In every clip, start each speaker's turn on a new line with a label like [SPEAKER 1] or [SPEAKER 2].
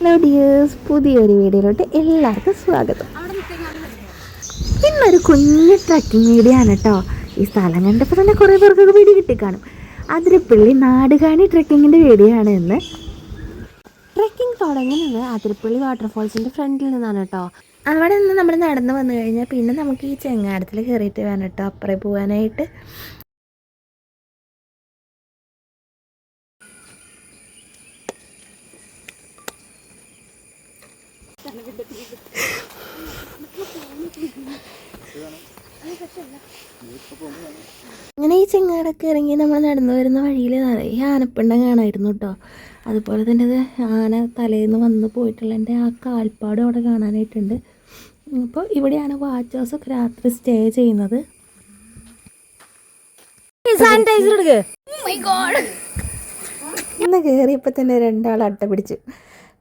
[SPEAKER 1] Hello dears, പുതിയൊരു വീഡിയോയിലോട്ട് എല്ലാവർക്കും സ്വാഗതം. ഇന്നൊരു കുഞ്ഞ് ട്രക്കിംഗ് വീഡിയോ ആണ് കേട്ടോ. ഈ സ്ഥലം കണ്ടപ്പോൾ തന്നെ കുറേ പേർക്കൊക്കെ വീഡിയോ കിട്ടിക്കാണും. അതിരപ്പള്ളി നാടുകാണി ട്രക്കിങ്ങിൻ്റെ വീഡിയോ ആണ് ഇന്ന്. ട്രക്കിംഗ് തുടങ്ങുന്നത് അതിരപ്പള്ളി വാട്ടർഫോൾസിൻ്റെ ഫ്രണ്ടിൽ നിന്നാണ് കേട്ടോ. അവിടെ നിന്ന് നമ്മൾ നടന്ന് വന്നു കഴിഞ്ഞാൽ പിന്നെ നമുക്ക് ഈ ചെങ്ങാടത്തിൽ കയറിയിട്ട് വേണം കേട്ടോ അപ്പുറം പോകാനായിട്ട്. അങ്ങനെ ഈ ചെങ്ങാടൊക്കെ ഇറങ്ങി നമ്മൾ നടന്നു വരുന്ന വഴിയിൽ നിറയെ ആനപ്പിണ്ടം കാണാമായിരുന്നു കേട്ടോ. അതുപോലെ തന്നെ ഇത് ആന തലേന്ന് വന്ന് പോയിട്ടുള്ളതിൻ്റെ ആ കാൽപ്പാടും അവിടെ കാണാനായിട്ടുണ്ട്. അപ്പോൾ ഇവിടെയാണ് വാച്ച് ഹൗസൊക്കെ രാത്രി സ്റ്റേ ചെയ്യുന്നത്. ഇന്ന് കയറിയപ്പോൾ തന്നെ രണ്ടാൾ അട്ട പിടിച്ചു.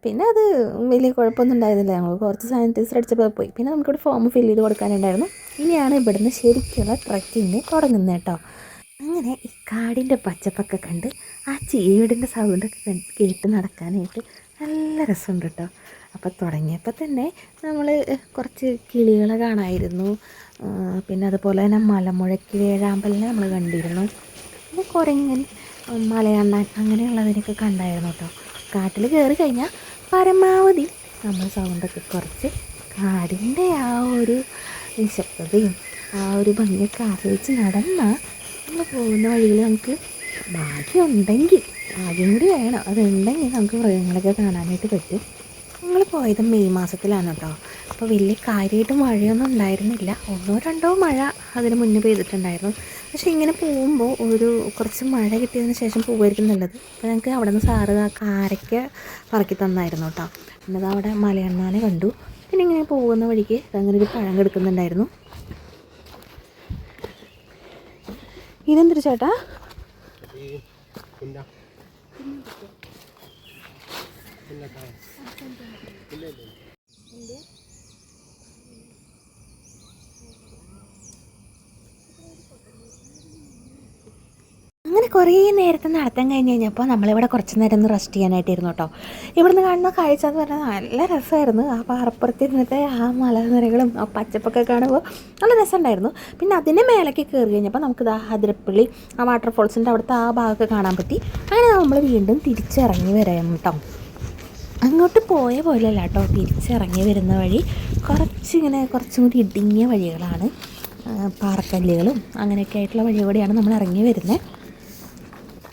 [SPEAKER 1] പിന്നെ അത് വലിയ കുഴപ്പമൊന്നും ഉണ്ടായിരുന്നില്ല. ഞങ്ങൾ കുറച്ച് സാനിറ്റൈസർ അടിച്ചപ്പോൾ പോയി. പിന്നെ നമുക്കിവിടെ ഫോം ഫില്ല് ചെയ്ത് കൊടുക്കാനുണ്ടായിരുന്നു. ഇനിയാണ് ഇവിടുന്ന് ശരിക്കുള്ള ട്രക്കിങ് തുടങ്ങുന്നത് കേട്ടോ. അങ്ങനെ ഈ കാടിൻ്റെ പച്ചപ്പൊക്കെ കണ്ട് ആ ചീവിടിൻ്റെ സൗണ്ടൊക്കെ കേട്ട് നടക്കാനായിട്ട് നല്ല രസമുണ്ട് കേട്ടോ. അപ്പോൾ തുടങ്ങിയപ്പോൾ തന്നെ നമ്മൾ കുറച്ച് കിളികളെ കാണാമായിരുന്നു. പിന്നെ അതുപോലെ തന്നെ മലമുഴക്കി വേഴാമ്പലിനെ നമ്മൾ കണ്ടിരുന്നു. പിന്നെ കുരങ്ങൻ, മലയണ്ണാൻ അങ്ങനെയുള്ളതിനൊക്കെ കണ്ടായിരുന്നു കേട്ടോ. കാട്ടിൽ കയറി കഴിഞ്ഞാൽ പരമാവധി നമ്മൾ സൗണ്ടൊക്കെ കുറച്ച് കാടിൻ്റെ ആ ഒരു നിശബ്ദതയും ആ ഒരു ഭംഗിയൊക്കെ ആലോചിച്ച് നടന്നാൽ നമ്മൾ പോകുന്ന വഴിയിൽ നമുക്ക് ഭാഗ്യം കൂടി വേണം. അതുണ്ടെങ്കിൽ നമുക്ക് മൃഗങ്ങളൊക്കെ കാണാനായിട്ട് പറ്റും. ഞങ്ങൾ പോയത് മെയ് മാസത്തിലാണ് കേട്ടോ. അപ്പോൾ വലിയ കാര്യമായിട്ട് മഴയൊന്നും ഉണ്ടായിരുന്നില്ല. 1-2 മഴ അതിന് മുന്നേ പെയ്തിട്ടുണ്ടായിരുന്നു. പക്ഷേ ഇങ്ങനെ പോകുമ്പോൾ കുറച്ച് മഴ കിട്ടിയതിന് ശേഷം പോകുമായിരിക്കും നല്ലത്. അപ്പോൾ ഞങ്ങൾക്ക് അവിടെ നിന്ന് സാറ് കാരയ്ക്ക പറക്കി തന്നായിരുന്നു കേട്ടോ. പിന്നെ അവിടെ മലയണ്ണാനെ കണ്ടു. പിന്നെ ഇങ്ങനെ പോകുന്ന വഴിക്ക് അങ്ങനെ ഒരു പഴം കിടക്കുന്നുണ്ടായിരുന്നു. ഇതെന്തൊരു ചേട്ടാ? അങ്ങനെ കുറേ നേരത്തെ നടത്താൻ കഴിഞ്ഞ് കഴിഞ്ഞപ്പോൾ നമ്മളിവിടെ കുറച്ച് നേരം ഒന്ന് റെസ്റ്റ് ചെയ്യാനായിട്ടിരുന്നു കേട്ടോ. ഇവിടുന്ന് കാണുന്ന കാഴ്ച എന്ന് പറഞ്ഞാൽ നല്ല രസമായിരുന്നു. ആ പാറപ്പുറത്തിരുന്നിട്ട് ആ മലനിരകളും ആ പച്ചപ്പൊക്കെ കാണുമ്പോൾ നല്ല രസമുണ്ടായിരുന്നു. പിന്നെ അതിൻ്റെ മേലേക്ക് കയറി കഴിഞ്ഞപ്പോൾ നമുക്ക് അതിരപ്പള്ളി ആ വാട്ടർഫോൾസിൻ്റെ അവിടുത്തെ ആ ഭാഗമൊക്കെ കാണാൻ പറ്റി. അങ്ങനെ നമ്മൾ വീണ്ടും തിരിച്ചിറങ്ങി വരാം കേട്ടോ. അങ്ങോട്ട് പോയ പോലെയല്ല കേട്ടോ, തിരിച്ചിറങ്ങി വരുന്ന വഴി കുറച്ചും കൂടി ഇടുങ്ങിയ വഴികളാണ്. പാറക്കല്ലുകളും അങ്ങനെയൊക്കെ ആയിട്ടുള്ള വഴി കൂടെയാണ് നമ്മൾ ഇറങ്ങി വരുന്നത്.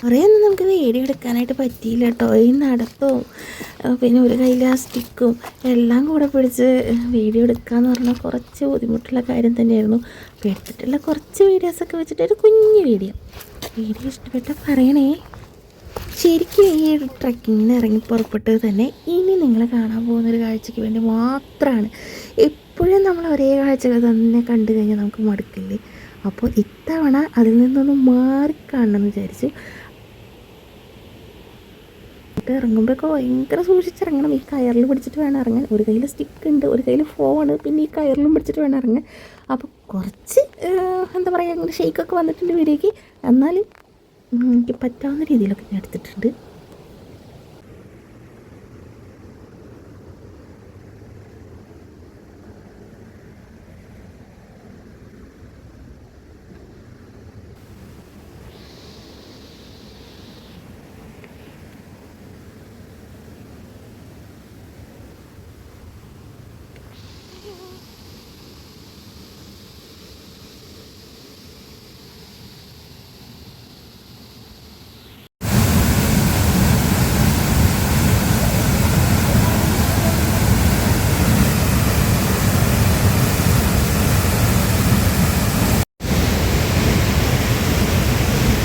[SPEAKER 1] കുറേയൊന്നും നമുക്ക് വീഡിയോ എടുക്കാനായിട്ട് പറ്റിയില്ല കേട്ടോ. ഈ നടത്തവും പിന്നെ ഒരു കയ്യിൽ ആ സ്റ്റിക്കും എല്ലാം കൂടെ പിടിച്ച് വീഡിയോ എടുക്കാമെന്ന് പറഞ്ഞാൽ കുറച്ച് ബുദ്ധിമുട്ടുള്ള കാര്യം തന്നെയായിരുന്നു. അപ്പോൾ എടുത്തിട്ടുള്ള കുറച്ച് വീഡിയോസൊക്കെ വെച്ചിട്ട് ഒരു കുഞ്ഞു വീഡിയോ ഇഷ്ടപ്പെട്ടാൽ പറയണേ. ശരിക്കും ഈ ട്രക്കിങ്ങിന് ഇറങ്ങി പുറപ്പെട്ടത് തന്നെ ഇനി നിങ്ങൾ കാണാൻ പോകുന്നൊരു കാഴ്ചയ്ക്ക് വേണ്ടി മാത്രമാണ്. എപ്പോഴും നമ്മൾ ഒരേ കാഴ്ചകൾ തന്നെ കണ്ടു കഴിഞ്ഞാൽ നമുക്ക് മടുക്കില്ലേ. അപ്പോൾ ഇത്തവണ അതിൽ നിന്നൊന്ന് മാറിക്കാണണമെന്ന് വിചാരിച്ചു. ഇറങ്ങുമ്പോഴൊക്കെ ഭയങ്കര സൂക്ഷിച്ചിറങ്ങണം. ഈ കയറിൽ പിടിച്ചിട്ട് വേണം ഇറങ്ങാൻ. ഒരു കയ്യിൽ സ്റ്റിക്ക് ഉണ്ട്, ഒരു കയ്യിൽ ഫോണ്, പിന്നെ ഈ കയറിലും പിടിച്ചിട്ട് വേണം ഇറങ്ങാൻ. അപ്പോൾ കുറച്ച് എന്താ പറയുക, അങ്ങനെ ഷെയ്ക്കൊക്കെ വന്നിട്ടുണ്ട് വീഡിയോയ്ക്ക്. എന്നാലും എനിക്ക് പറ്റാവുന്ന രീതിയിലൊക്കെ ഞാൻ എടുത്തിട്ടുണ്ട്.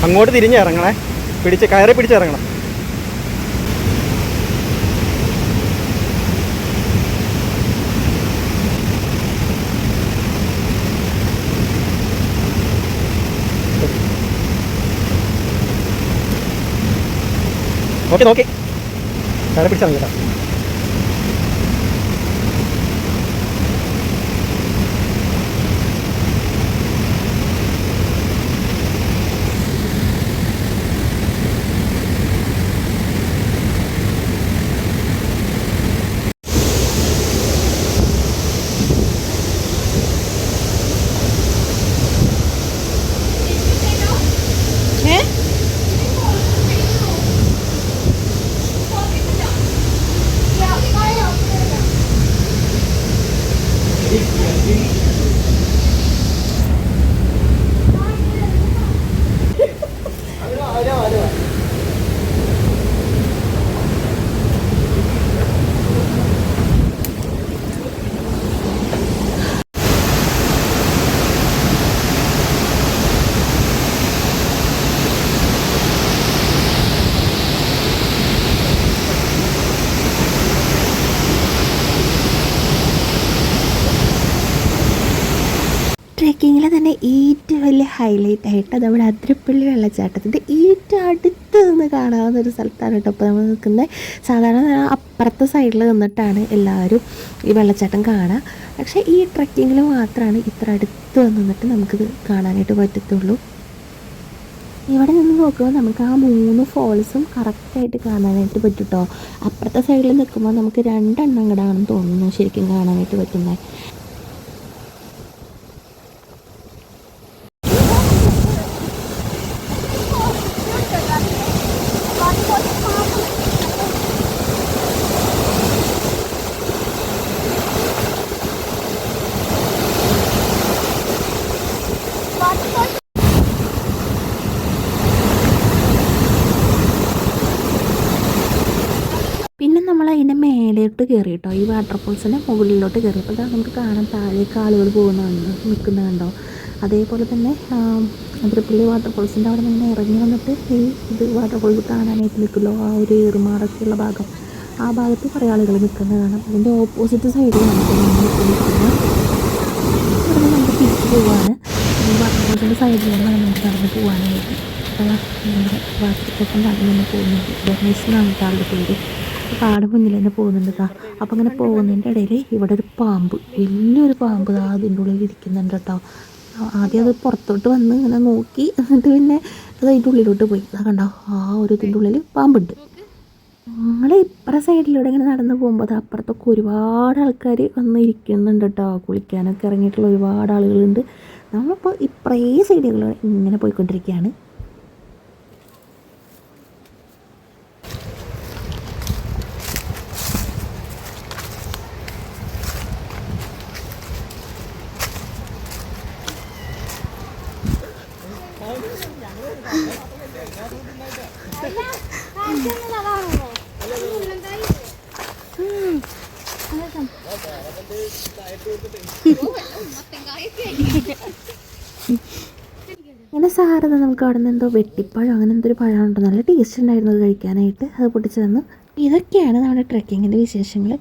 [SPEAKER 2] അങ്ങോട്ട് തിരിഞ്ഞ് ഇറങ്ങണേ, കയറി പിടിച്ചിറങ്ങണം. നോക്കി കയറി പിടിച്ചിറങ്ങിട്ടാ.
[SPEAKER 1] ട്രെക്കിങ്ങിലെ തന്നെ ഏറ്റവും വലിയ ഹൈലൈറ്റ് ആയിട്ട് നമ്മുടെ അതിരപ്പള്ളി വെള്ളച്ചാട്ടത്തിൻ്റെ ഏറ്റവും അടുത്ത് നിന്ന് കാണാവുന്ന ഒരു സ്ഥലത്താണ് കേട്ടോ ഇപ്പോൾ നമ്മൾ നിൽക്കുന്നത്. സാധാരണ അപ്പുറത്തെ സൈഡിൽ നിന്നിട്ടാണ് എല്ലാവരും ഈ വെള്ളച്ചാട്ടം കാണുക. പക്ഷേ ഈ ട്രെക്കിങ്ങിൽ മാത്രമാണ് ഇത്ര അടുത്ത് നിന്നിട്ട് നമുക്കിത് കാണാനായിട്ട് പറ്റത്തുള്ളൂ. ഇവിടെ നിന്ന് നോക്കുമ്പോൾ നമുക്ക് ആ 3 ഫോൾസും കറക്റ്റായിട്ട് കാണാനായിട്ട് പറ്റും കേട്ടോ. അപ്പുറത്തെ സൈഡിൽ നിൽക്കുമ്പോൾ നമുക്ക് 2 എണ്ണം കൂടാണെന്ന് തോന്നുന്നു ശരിക്കും കാണാനായിട്ട് പറ്റുന്നത്. പിന്നെ നമ്മൾ അതിൻ്റെ മേലോട്ട് കയറി കേട്ടോ, ഈ വാട്ടർഫോൾസിൻ്റെ മുകളിലോട്ട് കയറിയപ്പോൾ നമുക്ക് കാണാൻ താഴേക്ക് ആളുകൾ നിൽക്കുന്ന കണ്ടോ. അതേപോലെ തന്നെ അതിരപ്പള്ളി വാട്ടർഫോൾസിൻ്റെ അവിടെ നിന്ന് ഇറങ്ങി വന്നിട്ട് ഇത് വാട്ടർഫോൾസ് കാണാനായിട്ട് നിൽക്കുമല്ലോ, ആ ഒരു ഏറുമാടൊക്കെയുള്ള ഭാഗം, ആ ഭാഗത്ത് കുറേ ആളുകൾ നിൽക്കുന്നത് കാണാം. അതിൻ്റെ ഓപ്പോസിറ്റ് സൈഡിലാണ് നിൽക്കുന്നത്. ഇവിടെ നമുക്ക് തിരിച്ച് പോവാണ്. ഈ വാട്ടർഫോൾസിൻ്റെ സൈഡിലാണ് നമുക്ക് നടന്ന് പോകാനായിട്ട്. നമ്മുടെ വാട്ടർഫോൾസ് നടന്ന് പോകുന്നുണ്ട്. ഡെനീസ് എന്നാണ് ആളുടെ പേര്. കാട് മുന്നിൽ തന്നെ പോകുന്നുണ്ട് കേട്ടോ. അപ്പോൾ അങ്ങനെ പോകുന്നതിൻ്റെ ഇടയിൽ ഇവിടെ ഒരു പാമ്പ്, വലിയൊരു പാമ്പ് അതിൻ്റെ ഉള്ളിൽ ഇരിക്കുന്നുണ്ട് കേട്ടോ. ആദ്യം അത് പുറത്തോട്ട് വന്ന് ഇങ്ങനെ നോക്കി, എന്നിട്ട് പിന്നെ അത് അതിൻ്റെ ഉള്ളിലോട്ട് പോയി. അത് കണ്ടോ, ആ ഒരു ഇതിൻ്റെ ഉള്ളിൽ പാമ്പുണ്ട്. ഞങ്ങൾ ഇപ്പുറ സൈഡിലൂടെ ഇങ്ങനെ നടന്ന് പോകുമ്പോൾ അത് അപ്പുറത്തൊക്കെ ഒരുപാട് ആൾക്കാർ വന്ന് ഇരിക്കുന്നുണ്ട് കേട്ടോ. കുളിക്കാനൊക്കെ ഇറങ്ങിയിട്ടുള്ള ഒരുപാട് ആളുകളുണ്ട്. നമ്മളിപ്പോൾ ഇപ്പറേ സൈഡുകളിലൂടെ ഇങ്ങനെ പോയിക്കൊണ്ടിരിക്കുകയാണ്. ഇങ്ങനെ സാറിന് നമുക്ക് അവിടെ നിന്ന് എന്തോ വെട്ടിപ്പഴം അങ്ങനെ എന്തൊരു പഴമുണ്ടോ, നല്ല ടേസ്റ്റ് ഉണ്ടായിരുന്നു അത് കഴിക്കാനായിട്ട്. അത് പൊട്ടിച്ച് തന്നു. ഇതൊക്കെയാണ് നമ്മുടെ ട്രെക്കിങ്ങിൻ്റെ വിശേഷങ്ങൾ.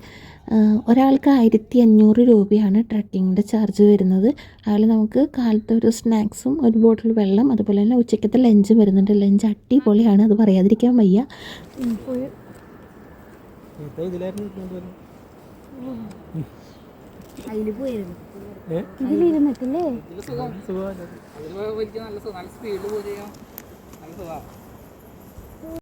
[SPEAKER 1] ഒരാൾക്ക് 1500 രൂപയാണ് ട്രെക്കിങ്ങിൻ്റെ ചാർജ് വരുന്നത്. അതിൽ നമുക്ക് കാലത്തെ ഒരു സ്നാക്സും ഒരു ബോട്ടിൽ വെള്ളം, അതുപോലെ തന്നെ ഉച്ചയ്ക്കത്തെ ലഞ്ചും വരുന്നുണ്ട്. ലഞ്ച് അടിപൊളിയാണ്, അത് പറയാതിരിക്കാൻ വയ്യ. ഇതിലിരുന്നിട്ടില്ലേ
[SPEAKER 3] നല്ല സ്പീഡിൽ പോയി ചെയ്യാം. നല്ല സുഖമാണ്.